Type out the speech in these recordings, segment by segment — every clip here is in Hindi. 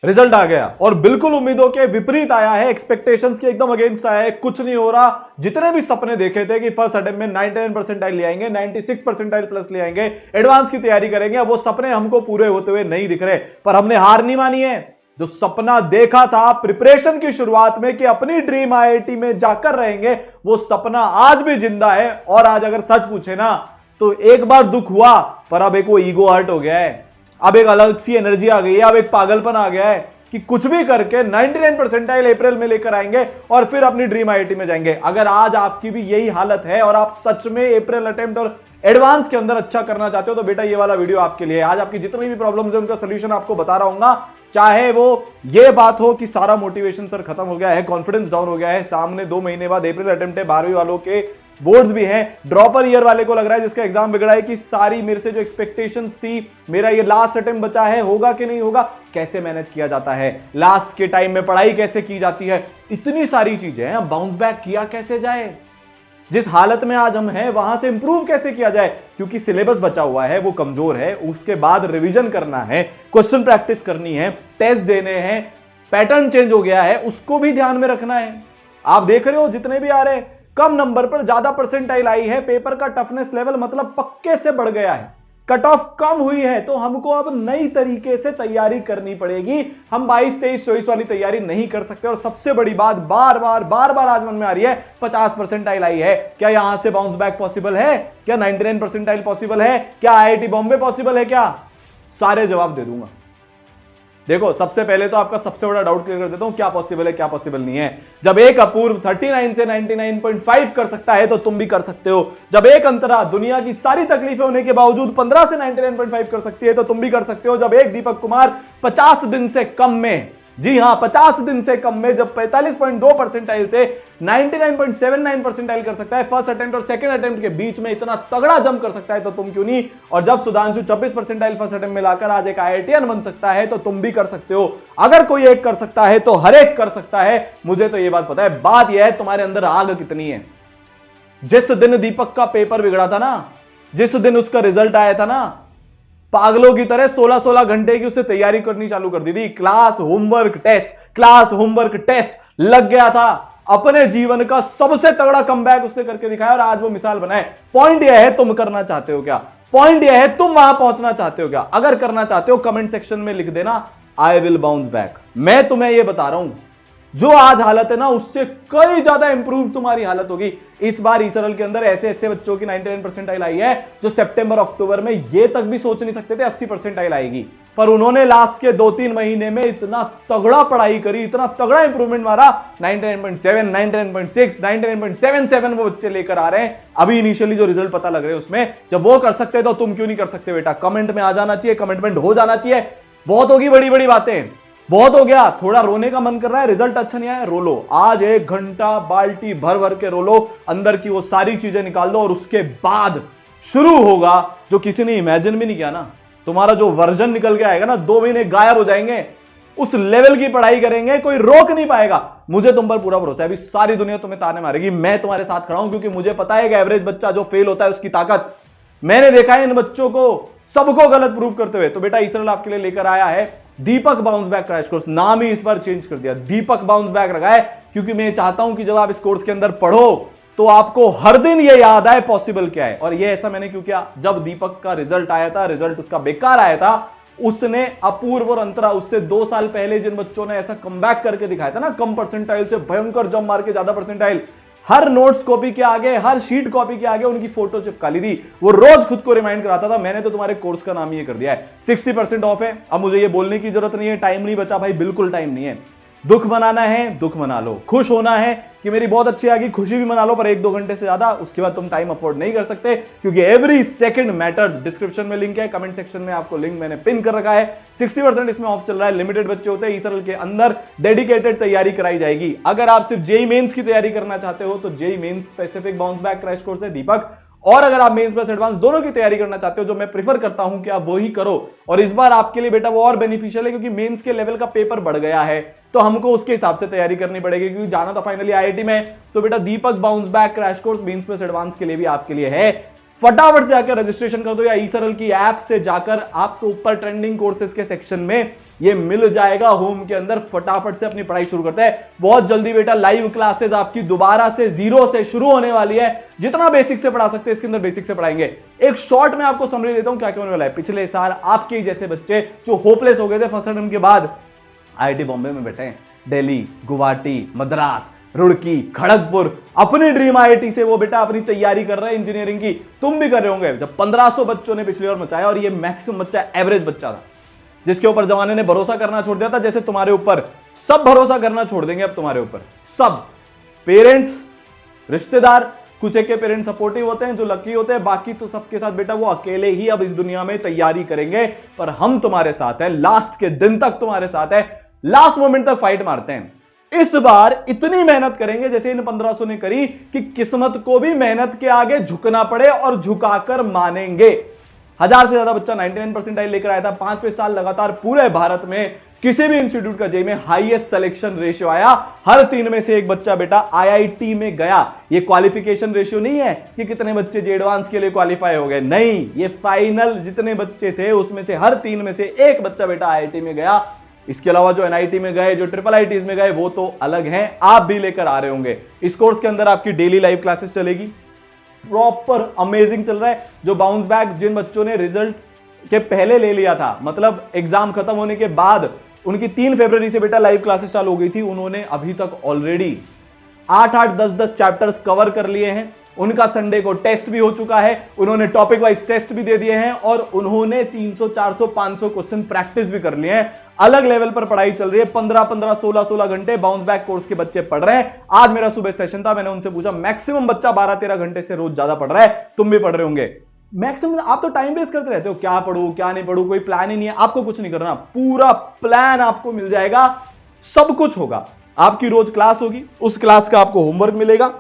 रिजल्ट आ गया और बिल्कुल उम्मीदों के विपरीत आया है, एक्सपेक्टेशंस के एकदम अगेंस्ट आया है, कुछ नहीं हो रहा। जितने भी सपने देखे थे कि फर्स्ट अटेम्प्ट में 99 परसेंटाइल ले आएंगे, 96 परसेंटाइल प्लस ले आएंगे, एडवांस की तैयारी करेंगे, वो सपने हमको पूरे होते हुए नहीं दिख रहे। पर हमने हार नहीं मानी है। जो सपना देखा था प्रिपरेशन की शुरुआत में कि अपनी ड्रीम आईआईटी में जाकर रहेंगे, वो सपना आज भी जिंदा है। और आज अगर सच पूछे ना तो एक बार दुख हुआ, पर अब एक वो ईगो हर्ट हो गया है, अब एक अलग सी एनर्जी आ गई है, अब एक पागलपन आ गया है कि कुछ भी करके 99 परसेंटाइल अप्रैल में लेकर आएंगे और फिर अपनी ड्रीम आईआईटी में जाएंगे। अगर आज आपकी भी यही हालत है और आप सच में अप्रैल अटेम्प्ट और एडवांस के अंदर अच्छा करना चाहते हो तो बेटा ये वाला वीडियो आपके लिए। आज आपकी जितनी भी प्रॉब्लम्स है उनका सोल्यूशन आपको बता रहा हूं। चाहे वो ये बात हो कि सारा मोटिवेशन सर खत्म हो गया है, कॉन्फिडेंस डाउन हो गया है, सामने 2 महीने बाद अप्रैल अटेम्प्ट है, 12वीं वालों के बोर्ड्स भी हैं, ड्रॉपर ईयर वाले को लग रहा है जिसका एग्जाम बिगड़ा है कि सारी मेरे से जो एक्सपेक्टेशंस थी, मेरा ये लास्ट अटेम्प्ट बचा है, होगा कि नहीं होगा, कैसे मैनेज किया जाता है, लास्ट के टाइम में पढ़ाई कैसे की जाती है, इतनी सारी चीजें हैं। बाउंस बैक किया कैसे जाए, जिस हालत में आज हम हैं वहां से इंप्रूव कैसे किया जाए, क्योंकि सिलेबस बचा हुआ है, वो कमजोर है, उसके बाद रिवीजन करना है, क्वेश्चन प्रैक्टिस करनी है, टेस्ट देने हैं, पैटर्न चेंज हो गया है, उसको भी ध्यान में रखना है। आप देख रहे हो जितने भी आ रहे हैं कम नंबर पर ज्यादा परसेंटाइल आई है, पेपर का टफनेस लेवल मतलब पक्के से बढ़ गया है, कट ऑफ कम हुई है, तो हमको अब नई तरीके से तैयारी करनी पड़ेगी। हम 22, 23, 24 वाली तैयारी नहीं कर सकते। और सबसे बड़ी बात बार बार आज मन में आ रही है, 50 परसेंटाइल आई है, क्या यहां से बाउंस बैक पॉसिबल है, क्या 99 परसेंटाइल पॉसिबल है, क्या आईआईटी बॉम्बे पॉसिबल है, क्या? सारे जवाब दे दूंगा। देखो सबसे पहले तो आपका सबसे बड़ा डाउट क्लियर कर देता हूं, क्या पॉसिबल है क्या पॉसिबल नहीं है। जब एक अपूर्व 39 से 99.5 कर सकता है तो तुम भी कर सकते हो। जब एक अंतरा दुनिया की सारी तकलीफें होने के बावजूद 15 से 99.5 कर सकती है तो तुम भी कर सकते हो। जब एक दीपक कुमार 50 दिन से कम में, जी हां 50 दिन से कम में, जब 45.2 परसेंटाइल से 99.79 परसेंटाइल कर सकता है, फर्स्ट अटेम्प्ट और सेकंड अटेम्प्ट के बीच में इतना तगड़ा जंप कर सकता है तो तुम क्यों नहीं। और जब सुधांशु 26 परसेंटाइल फर्स्ट अटेम्प्ट में लाकर आज एक आईआईटीएन बन सकता है तो तुम भी कर सकते हो। अगर कोई एक कर सकता है तो हर एक कर सकता है। मुझे तो यह बात पता है, बात यह है तुम्हारे अंदर आग कितनी है। जिस दिन दीपक का पेपर बिगड़ा था ना, जिस दिन उसका रिजल्ट आया था ना, पागलों की तरह 16-16 घंटे की उससे तैयारी करनी चालू कर दी थी। Class homework test, class homework test लग गया था। अपने जीवन का सबसे तगड़ा कमबैक उसने करके दिखाया और आज वो मिसाल बनाए। पॉइंट यह है तुम करना चाहते हो क्या, पॉइंट यह है तुम वहां पहुंचना चाहते हो क्या। अगर करना चाहते हो कमेंट सेक्शन में लिख देना आई विल बाउंस बैक। मैं तुम्हें यह बता रहा हूं, जो आज हालत है ना उससे कई ज्यादा इंप्रूव तुम्हारी हालत होगी। इस बार ईसरल के अंदर ऐसे ऐसे बच्चों की 99 परसेंटाइल आई है जो सितंबर अक्टूबर में ये तक भी सोच नहीं सकते थे 80 परसेंटाइल आएगी। पर उन्होंने लास्ट के 2-3 महीने में इतना तगड़ा पढ़ाई करी, इतना तगड़ा इंप्रूवमेंट मारा, 99.7, 99.6, 99.77 वो बच्चे लेकर आ रहे हैं। अभी इनिशियली जो रिजल्ट पता लग रहे हैं उसमें, जब वो कर सकते हैं तो तुम क्यों नहीं कर सकते बेटा। कमेंट में आ जाना चाहिए, कमिटमेंट हो जाना चाहिए। बहुत होगी बड़ी बड़ी बातें, बहुत हो गया। थोड़ा रोने का मन कर रहा है, रिजल्ट अच्छा नहीं आया, रो लो। आज 1 घंटा बाल्टी भर भर के रो लो, अंदर की वो सारी चीजें निकाल लो और उसके बाद शुरू होगा जो किसी ने इमेजिन भी नहीं किया ना। तुम्हारा जो वर्जन निकल के आएगा ना, 2 महीने गायब हो जाएंगे। उस लेवल की पढ़ाई करेंगे, कोई रोक नहीं पाएगा। मुझे तुम पर पूरा भरोसा है। अभी सारी दुनिया तुम्हें ताने मारेगी, मैं तुम्हारे साथ खड़ा हूं क्योंकि मुझे पता है कि एवरेज बच्चा जो फेल होता है उसकी ताकत। मैंने देखा है इन बच्चों को, सबको गलत प्रूव करते हुए। तो बेटा ईसरल आपके लिए लेकर आया है दीपक बाउंस बैक क्रैश कोर्स। नाम ही इस बार चेंज कर दिया, दीपक बाउंस बैक रखा है क्योंकि मैं चाहता हूं कि जब आप इस कोर्स के अंदर पढ़ो तो आपको हर दिन ये याद आए पॉसिबल क्या है। और ये ऐसा मैंने क्यों किया, जब दीपक का रिजल्ट आया था, रिजल्ट उसका बेकार आया था, उसने अपूर्व और अंतरा, उससे 2 साल पहले जिन बच्चों ने ऐसा कमबैक करके दिखाया था ना, कम परसेंटाइल से भयंकर जंप मार के ज्यादा परसेंटाइल, हर नोट्स कॉपी के आगे, हर शीट कॉपी के आगे उनकी फोटो चिपका ली थी। वो रोज खुद को रिमाइंड कराता था। मैंने तो तुम्हारे कोर्स का नाम ये कर दिया है, 60% ऑफ है। अब मुझे ये बोलने की जरूरत नहीं है, टाइम नहीं बचा भाई, बिल्कुल टाइम नहीं है। दुख मनाना है दुख मना लो, खुश होना है कि मेरी बहुत अच्छी आ गई, खुशी भी मना लो, पर 1-2 घंटे से ज्यादा उसके बाद तुम टाइम अफोर्ड नहीं कर सकते क्योंकि एवरी सेकंड मैटर्स। डिस्क्रिप्शन में लिंक है, कमेंट सेक्शन में आपको लिंक मैंने पिन कर रखा है। 60% इसमें ऑफ चल रहा है, लिमिटेड बच्चे होते हैं। ईसरल के अंदर डेडिकेटेड तैयारी कराई जाएगी। अगर आप सिर्फ जेई मेंस की तैयारी करना चाहते हो तो JEE mains specific bounce back crash course है दीपक। और अगर आप मेंस प्लस एडवांस दोनों की तैयारी करना चाहते हो, जो मैं प्रीफर करता हूं कि आप वो ही करो। और इस बार आपके लिए बेटा वो और बेनिफिशियल है क्योंकि मेंस के लेवल का पेपर बढ़ गया है, तो हमको उसके हिसाब से तैयारी करनी पड़ेगी क्योंकि जाना तो फाइनली आईआईटी में। तो बेटा Deepak bounce back crash course mains plus advance के लिए भी आपके लिए है। फटाफट से आकर रजिस्ट्रेशन कर दो या ईसरल की ऐप से जाकर आपको ऊपर ट्रेंडिंग कोर्सेज के सेक्शन में ये मिल जाएगा होम के अंदर। फटाफट से अपनी पढ़ाई शुरू करते हैं। बहुत जल्दी बेटा लाइव क्लासेस आपकी दोबारा से जीरो से शुरू होने वाली है। जितना बेसिक से पढ़ा सकते हैं इसके अंदर बेसिक से पढ़ाएंगे। एक शॉर्ट में आपको समरी देता हूं क्या क्या होने वाला है। पिछले साल आपके जैसे बच्चे जो होपलेस हो गए थे फर्स्ट टर्म के बाद IIT बॉम्बे में बैठे हैं, दिल्ली, गुवाहाटी, मद्रास, रुड़की, खड़गपुर, अपनी ड्रीम IIT से वो बेटा अपनी तैयारी कर रहे हैं इंजीनियरिंग की। तुम भी कर रहे होंगे। जब 1500 बच्चों ने पिछली बार मचाया और ये मैक्सिमम बच्चा एवरेज बच्चा था जिसके ऊपर जमाने ने भरोसा करना छोड़ दिया था, जैसे तुम्हारे ऊपर सब भरोसा करना छोड़ देंगे अब तुम्हारे ऊपर। सब पेरेंट्स, रिश्तेदार, कुछ एक के पेरेंट्स सपोर्टिव होते हैं जो लकी होते हैं, बाकी तो सबके साथ बेटा वो अकेले ही अब इस दुनिया में तैयारी करेंगे। पर हम तुम्हारे साथ हैं, लास्ट के दिन तक तुम्हारे साथ है, लास्ट मोमेंट तक फाइट मारते हैं। इस बार इतनी मेहनत करेंगे जैसे इन 1500 ने करी कि किस्मत को भी मेहनत के आगे झुकना पड़े और झुकाकर मानेंगे। 1000 से ज्यादा बच्चा 99% लेकर आया था। 5वें साल लगातार पूरे भारत में किसी भी इंस्टीट्यूट का जेई में हाईएस्ट सिलेक्शन रेशियो आया। हर 3 में से एक बच्चा बेटा IIT में गया। ये क्वालिफिकेशन रेशियो नहीं है कि कितने बच्चे जे एडवांस के लिए क्वालिफाई हो गए, नहीं, ये फाइनल जितने बच्चे थे उसमें से हर 3 में से एक बच्चा बेटा IIT में गया। इसके अलावा जो NIT में गए, जो IIITs में गए, वो तो अलग हैं, आप भी लेकर आ रहे होंगे। इस कोर्स के अंदर आपकी डेली लाइव क्लासेस चलेगी, प्रॉपर अमेजिंग चल रहा है। जो बाउंस बैक जिन बच्चों ने रिजल्ट के पहले ले लिया था, मतलब एग्जाम खत्म होने के बाद उनकी 3 फरवरी से बेटा लाइव क्लासेस चालू हो गई थी, उन्होंने अभी तक ऑलरेडी 8-8, 10-10 चैप्टर्स कवर कर लिए हैं। उनका संडे को टेस्ट भी हो चुका है, उन्होंने टॉपिक वाइज टेस्ट भी दे दिए हैं और उन्होंने 300, 400, 500 क्वेश्चन प्रैक्टिस भी कर लिए हैं। अलग लेवल पर पढ़ाई चल रही है। 15-15, 16-16 घंटे बाउंस बैक कोर्स के बच्चे पढ़ रहे हैं। आज मेरा सुबह सेशन था, मैंने उनसे पूछा मैक्सिमम बच्चा 12-13 घंटे से रोज ज्यादा पढ़ रहा है। तुम भी पढ़ रहे होंगे मैक्सिमम। आप तो टाइम वेस्ट करते रहते हो, क्या पढ़ूं क्या नहीं पढ़ूं, कोई प्लान ही नहीं है। आपको कुछ नहीं करना, पूरा प्लान आपको मिल जाएगा, सब कुछ होगा। आपकी रोज क्लास होगी, उस क्लास का आपको होमवर्क मिलेगा,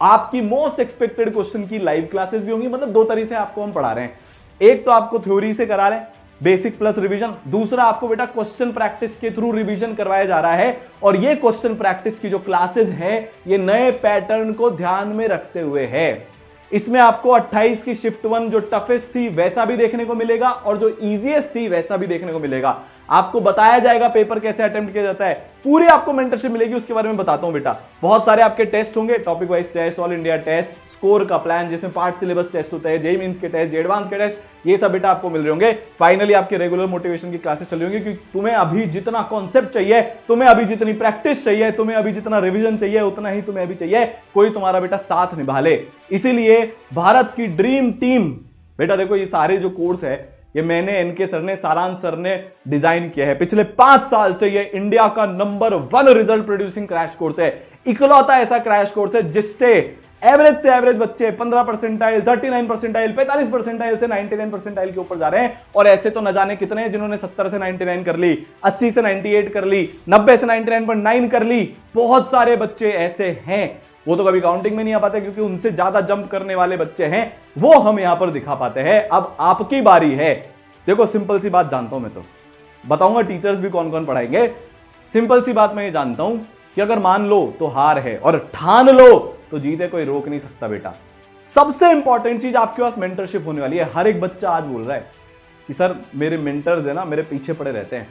आपकी मोस्ट एक्सपेक्टेड क्वेश्चन की लाइव क्लासेस भी होंगी। मतलब 2 तरीके से आपको हम पढ़ा रहे हैं। एक तो आपको थ्योरी से करा रहे हैं, बेसिक प्लस रिवीजन। दूसरा आपको बेटा क्वेश्चन प्रैक्टिस के थ्रू रिवीजन करवाया जा रहा है। और ये क्वेश्चन प्रैक्टिस की जो क्लासेस है ये नए पैटर्न को ध्यान में रखते हुए है। इसमें आपको 28 की शिफ्ट 1 जो टफेस्ट थी वैसा भी देखने को मिलेगा और जो इजीएस्ट थी वैसा भी देखने को मिलेगा। आपको बताया जाएगा पेपर कैसे अटेम्प्ट किया जाता है, पूरी आपको मेंटरशिप मिलेगी, उसके बारे में बताता हूं बेटा। बहुत सारे आपके टेस्ट होंगे, topic wise test, all India test, score का प्लान जिसमें पार्ट सिलेबस टेस्ट होता है, जेईई मेंस के टेस्ट, एडवांस के टेस्ट, ये सब बेटा आपको मिल रहे होंगे। फाइनली आपके रेगुलर मोटिवेशन की क्लासेस चल रही होंगी क्योंकि तुम्हें अभी जितना कॉन्सेप्ट चाहिए, तुम्हें अभी जितनी प्रैक्टिस चाहिए, तुम्हें अभी जितना रिविजन चाहिए, उतना ही तुम्हें अभी चाहिए कोई तुम्हारा बेटा साथ निभा ले। इसीलिए भारत की ड्रीम टीम बेटा, देखो ये सारे जो कोर्स है ये मैंने NK सर ने, सारांश सर ने डिजाइन किया है। पिछले 5 साल से ये इंडिया का number 1 result producing crash course है। इकलौता ऐसा क्रैश कोर्स है जिससे एवरेज से एवरेज बच्चे 15 परसेंटाइल, 39 परसेंटाइल, 45 परसेंटाइल से 99 परसेंटाइल के ऊपर जा रहे हैं। और ऐसे तो न जाने कितने हैं जिन्होंने 70 से 99 कर ली, 80 से 98 कर ली, 90 से 99.9 कर ली। बहुत सारे बच्चे ऐसे हैं, वो तो कभी काउंटिंग में नहीं आ पाते क्योंकि उनसे ज्यादा जंप करने वाले बच्चे हैं, वो हम यहां पर दिखा पाते हैं। अब आपकी बारी है। देखो सिंपल सी बात जानता हूं, मैं तो बताऊंगा टीचर्स भी कौन कौन पढ़ाएंगे। सिंपल सी बात मैं ये जानता हूं कि अगर मान लो तो हार है और ठान लो तो जीते कोई रोक नहीं सकता बेटा। सबसे इंपॉर्टेंट चीज आपके पास मेंटरशिप होने वाली है। हर एक बच्चा आज बोल रहा है कि सर मेरे मेंटर्स है ना मेरे पीछे पड़े रहते हैं।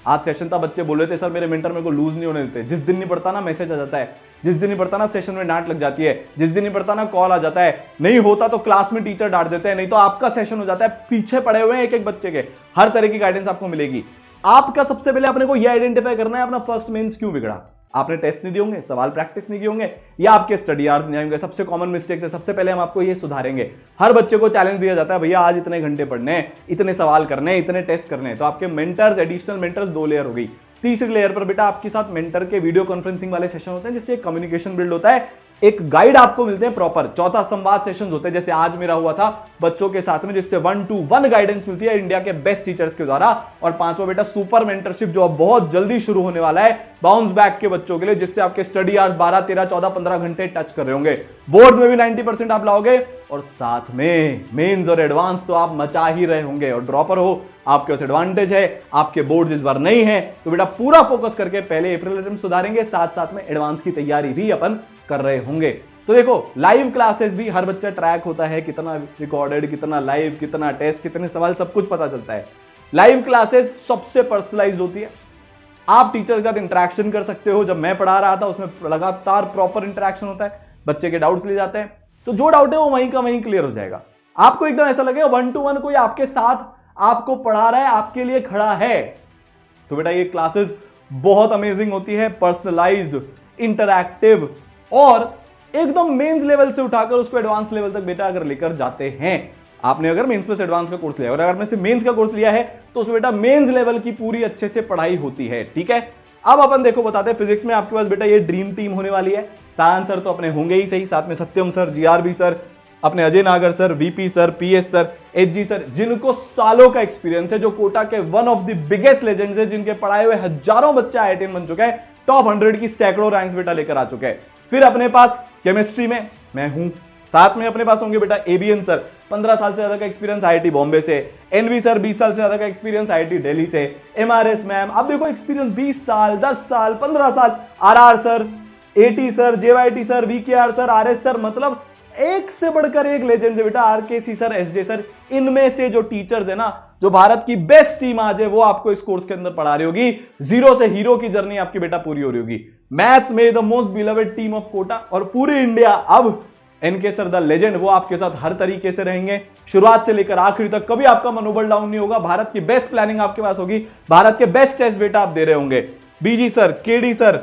आज सेशन था, बच्चे बोल रहे थे सर मेरे मेंटर मेरे को लूज नहीं होने देते। जिस दिन नहीं पढ़ता ना मैसेज आ जाता है, जिस दिन नहीं पढ़ता ना सेशन में डांट लग जाती है, जिस दिन नहीं पढ़ता ना कॉल आ जाता है, नहीं होता तो क्लास में टीचर डांट देते हैं, नहीं तो आपका सेशन हो जाता है। पीछे पड़े हुए हैं एक एक बच्चे के। हर तरह की गाइडेंस आपको मिलेगी। आपका सबसे पहले अपने को यह आइडेंटिफाई करना है अपना फर्स्ट मेंस क्यों बिगड़ा। आपने टेस्ट नहीं दिए होंगे, सवाल प्रैक्टिस नहीं किए होंगे, या आपके स्टडी आवर्स नहीं आएंगे। सबसे कॉमन मिस्टेक है, सबसे पहले हम आपको ये सुधारेंगे। हर बच्चे को चैलेंज दिया जाता है भैया आज इतने घंटे पढ़ने हैं, इतने सवाल करने हैं, इतने टेस्ट करने हैं। तो आपके मेंटर्स, एडिशनल मेंटर्स 2 लेयर हो गई। तीसरी लेयर पर बेटा आपके साथ मेंटर के वीडियो कॉन्फ्रेंसिंग वाले सेशन होते हैं जिससे कम्युनिकेशन बिल्ड होता है, एक गाइड आपको मिलते हैं प्रॉपर। चौथा संवाद सेशन होते हैं जैसे आज मेरा हुआ था बच्चों के साथ में, जिससे 1-to-1 गाइडेंस मिलती है इंडिया के बेस्ट टीचर्स के द्वारा। और पांचवा बेटा सुपर मेंटरशिप जो अब बहुत जल्दी शुरू होने वाला है बाउंस बैक के बच्चों के लिए, जिससे आपके स्टडी आवर्स 12, 13, 14, 15 घंटे टच कर रहे होंगे। बोर्ड्स में भी 90% आप लाओगे और साथ में मेंस और एडवांस तो आप मचा ही रहे होंगे। और ड्रॉपर हो आपके पास एडवांटेज है, आपके बोर्ड इस बार नहीं है तो बेटा पूरा फोकस करके पहले अप्रैल रिटर्न सुधारेंगे, साथ साथ में एडवांस की तैयारी भी अपन कर रहे होंगे। तो देखो लाइव क्लासेस भी हर बच्चा ट्रैक होता है, कितना रिकॉर्डेड, कितना लाइव, कितना टेस्ट, कितने सवाल, सब कुछ पता चलता है। लाइव क्लासेस सबसे पर्सनलाइज होती है, आप टीचर के साथ इंटरेक्शन कर सकते हो। जब मैं पढ़ा रहा था उसमें लगातार प्रॉपर इंटरेक्शन होता है, बच्चे के डाउट्स ले जाते हैं, तो जो डाउट है वो वहीं का वहीं क्लियर हो जाएगा। आपको एकदम ऐसा लगेगा 1-to-1 कोई आपके साथ आपको पढ़ा रहा है, आपके लिए खड़ा है। तो बेटा ये क्लासेस बहुत अमेजिंग होती है, पर्सनलाइज्ड, इंटरैक्टिव, और एकदम मेंस लेवल से उठाकर उसको एडवांस लेवल तक बेटा अगर लेकर जाते हैं। आपने अगर मेंस प्लस एडवांस का कोर्स लिया है और अगर मैं से मेंस का कोर्स लिया है तो उसमें बेटा मेंस लेवल की पूरी अच्छे से पढ़ाई होती है। ठीक है, अब अपन देखो बताते हैं फिजिक्स में आपके पास बेटा ये ड्रीम टीम होने वाली है। सायन सर तो अपने होंगे ही सही, साथ में सत्यम सर, जीआरबी सर, अपने अजय नागर sir, VP sir, PS sir, Hg sir, जिनको सालों का एक्सपीरियंस है, जो कोटा के one of the biggest legends है, जिनके पढ़ाए हुए हजारों बच्चे आईआईटीएन बन चुके हैं, टॉप 100 की सैकड़ों रैंक्स बेटा लेकर आ चुके हैं। फिर अपने पास केमिस्ट्री में मैं हूं, साथ में अपने पास होंगे बेटा एबीएन सर, 15 साल से ज्यादा का एक्सपीरियंस आईआईटी बॉम्बे से, एनवी सर 20 साल से ज्यादा का एक्सपीरियंस आईआईटी दिल्ली से, एमआरएस मैम, अब देखो एक्सपीरियंस 20 साल, 10 साल, 15 साल, RR sir, AT sir, JYT sir, VKR sir, RS sir, मतलब एक से बढ़कर एक लेजेंड है बेटा। आरकेसी सर, एसजे सर, इनमें से जो टीचर्स है ना, जो भारत की बेस्ट टीम आज है, वो आपको इस कोर्स के अंदर पढ़ा रही होगी। जीरो से हीरो की जर्नी आपकी बेटा पूरी हो रही होगी। मैथ्स में the most beloved team of Kota और पूरे इंडिया, अब एनके सर द लेजेंड, वो आपके साथ हर तरीके से रहेंगे, शुरुआत से लेकर आखिरी तक। कभी आपका मनोबल डाउन नहीं होगा। भारत की बेस्ट प्लानिंग आपके पास होगी, भारत के बेस्ट टेस्ट बेटा आप दे रहे होंगे। BG sir, KD sir,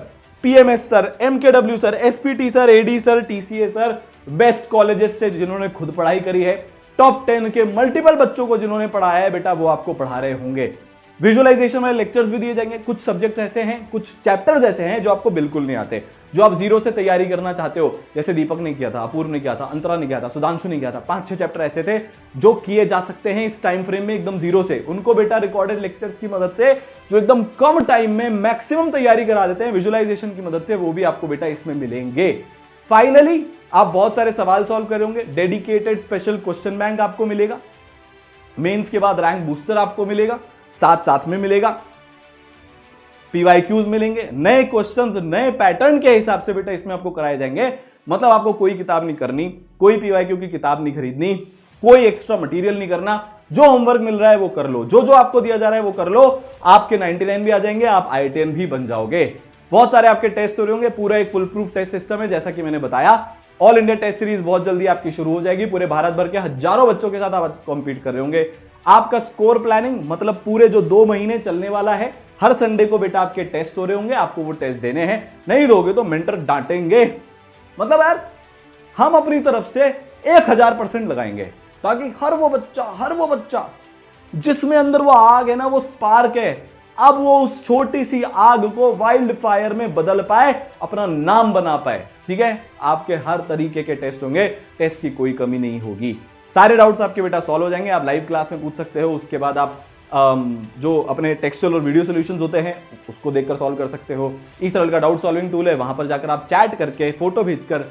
PMS sir, MKW sir, SPT sir, AD sir, TCA sir, best colleges से जिन्होंने खुद पढ़ाई करी है, टॉप 10 के मल्टीपल बच्चों को जिन्होंने पढ़ाया है बेटा, वो आपको पढ़ा रहे होंगे। विजुअलाइजेशन वाले लेक्चर्स भी दिए जाएंगे। कुछ सब्जेक्ट्स ऐसे हैं, कुछ चैप्टर्स ऐसे हैं जो आपको बिल्कुल नहीं आते, जो आप जीरो से तैयारी करना चाहते हो, जैसे दीपक ने किया था, अपूर्व ने किया था, अंतरा ने किया था, सुधांशु ने किया था। 5-6 चैप्टर ऐसे थे जो किए जा सकते हैं इस टाइम फ्रेम में एकदम जीरो से। उनको बेटा रिकॉर्डेड लेक्चर्स की मदद से, जो एकदम कम टाइम में मैक्सिमम तैयारी करा देते हैं विजुअलाइजेशन की मदद से, वो भी आपको बेटा इसमें मिलेंगे। फाइनली आप बहुत सारे सवाल सॉल्व करोगे, डेडिकेटेड स्पेशल क्वेश्चन बैंक आपको मिलेगा, मेंस के बाद रैंक बूस्टर आपको मिलेगा, साथ साथ में मिलेगा पीवाईक्यूज मिलेंगे, नए क्वेश्चंस नए पैटर्न के हिसाब से बेटा इसमें आपको कराए जाएंगे। मतलब आपको कोई किताब नहीं करनी, कोई पीवाईक्यू की किताब नहीं खरीदनी, कोई एक्स्ट्रा मटेरियल नहीं करना, जो होमवर्क मिल रहा है वो कर लो, जो जो आपको दिया जा रहा है वो कर लो, आपके 99 भी आ जाएंगे, आप आईआईटीएन भी बन जाओगे। बहुत सारे आपके टेस्ट हो रहे होंगे, पूरा एक फुल प्रूफ टेस्ट सिस्टम है, जैसा कि मैंने बताया। ऑल इंडिया टेस्ट सीरीज बहुत जल्दी आपकी शुरू हो जाएगी, पूरे भारत भर के हजारों बच्चों के साथ आप कॉम्पीट कर रहे होंगे। आपका स्कोर प्लानिंग, मतलब पूरे जो 2 महीने चलने वाला है, हर संडे को बेटा आपके टेस्ट हो रहे होंगे, आपको वो टेस्ट देने हैं। नहीं दोगे तो मेंटर डांटेंगे। मतलब यार हम अपनी तरफ से 1000% लगाएंगे, ताकि हर वो बच्चा जिसमें अंदर वो आग है ना, वो स्पार्क है, अब वो उस छोटी सी आग को वाइल्ड फायर में बदल पाए, अपना नाम बना पाए। ठीक है, आपके हर तरीके के टेस्ट होंगे, टेस्ट की कोई कमी नहीं होगी। सारे डाउट्स आपके बेटा सॉल्व हो जाएंगे, आप लाइव क्लास में पूछ सकते हो। उसके बाद आप जो अपने टेक्सचुअल और वीडियो सॉल्यूशंस होते हैं उसको देखकर सॉल्व कर सकते हो। ई-सरल का डाउट सॉल्विंग टूल है, वहां पर जाकर आप चैट करके, फोटो भेजकर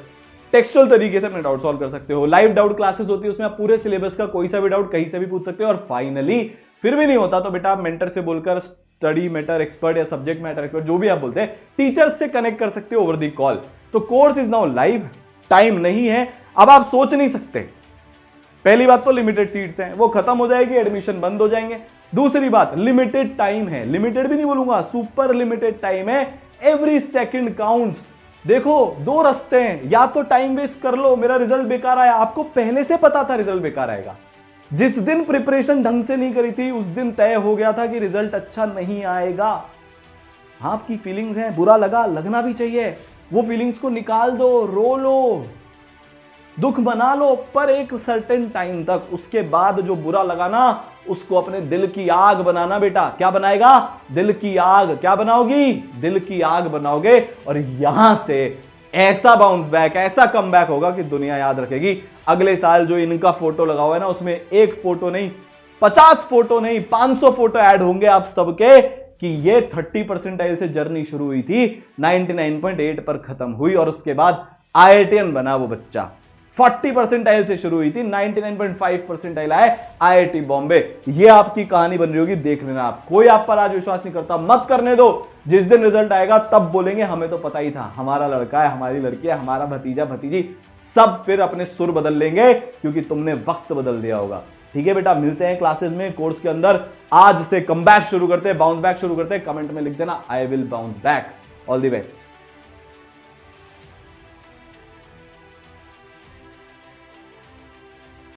टेक्सचुअल तरीके से अपने डाउट सॉल्व कर सकते हो। लाइव डाउट क्लासेस होती है, उसमें आप पूरे सिलेबस का कोई सा भी डाउट कहीं से भी पूछ सकते हो। और फाइनली फिर भी नहीं होता तो बेटा आप मेंटर से बोलकर स्टडी मैटर एक्सपर्ट या सब्जेक्ट मैटर एक्सपर्ट, जो भी आप बोलते हैं, टीचर्स से कनेक्ट कर सकते हो ओवर दी कॉल। तो course is now live, time नहीं है, अब आप सोच नहीं सकते। पहली बात तो लिमिटेड सीट्स हैं, वो खत्म हो जाएगी, एडमिशन बंद हो जाएंगे। दूसरी बात लिमिटेड टाइम है, लिमिटेड भी नहीं बोलूंगा, सुपर लिमिटेड टाइम है, एवरी सेकंड काउंट्स। देखो 2 रास्ते हैं, या तो टाइम वेस्ट कर लो, मेरा रिजल्ट बेकार आया, आपको पहले से पता था रिजल्ट बेकार आएगा। जिस दिन प्रिपरेशन ढंग से नहीं करी थी उस दिन तय हो गया था कि रिजल्ट अच्छा नहीं आएगा। आपकी फीलिंग्स हैं, बुरा लगा, लगना भी चाहिए, वो फीलिंग्स को निकाल दो, रो लो, दुख मना लो, पर एक सर्टेन टाइम तक। उसके बाद जो बुरा लगा ना, उसको अपने दिल की आग बनाना बेटा। क्या बनाएगा? दिल की आग। क्या बनाओगी? दिल की आग बनाओगे, और यहां से ऐसा बाउंस बैक, ऐसा कम बैक होगा कि दुनिया याद रखेगी। अगले साल जो इनका फोटो लगा हुआ है ना, उसमें 1 फोटो नहीं, 50 फोटो नहीं, 500 फोटो ऐड होंगे आप सबके, कि ये 30 परसेंटाइल से जर्नी शुरू हुई थी, 99.8 पर खत्म हुई, और उसके बाद आईआईटीएन बना वो बच्चा। 40 परसेंटाइल से शुरू हुई थी, 99.5 परसेंटाइल आए आईआईटी बॉम्बे। ये आपकी कहानी बन रही होगी, देख लेना आप। कोई आप पर आज विश्वास नहीं करता, मत करने दो। जिस दिन रिजल्ट आएगा तब बोलेंगे हमें तो पता ही था, हमारा लड़का है, हमारी लड़की है, हमारा भतीजा भतीजी, सब फिर अपने सुर बदल लेंगे क्योंकि तुमने वक्त बदल दिया होगा। ठीक है बेटा, मिलते हैं क्लासेस में, कोर्स के अंदर। आज से कम बैक शुरू करते हैं, बाउंस बैक शुरू करते हैं। कमेंट में लिख देना I will bounce back. All the best.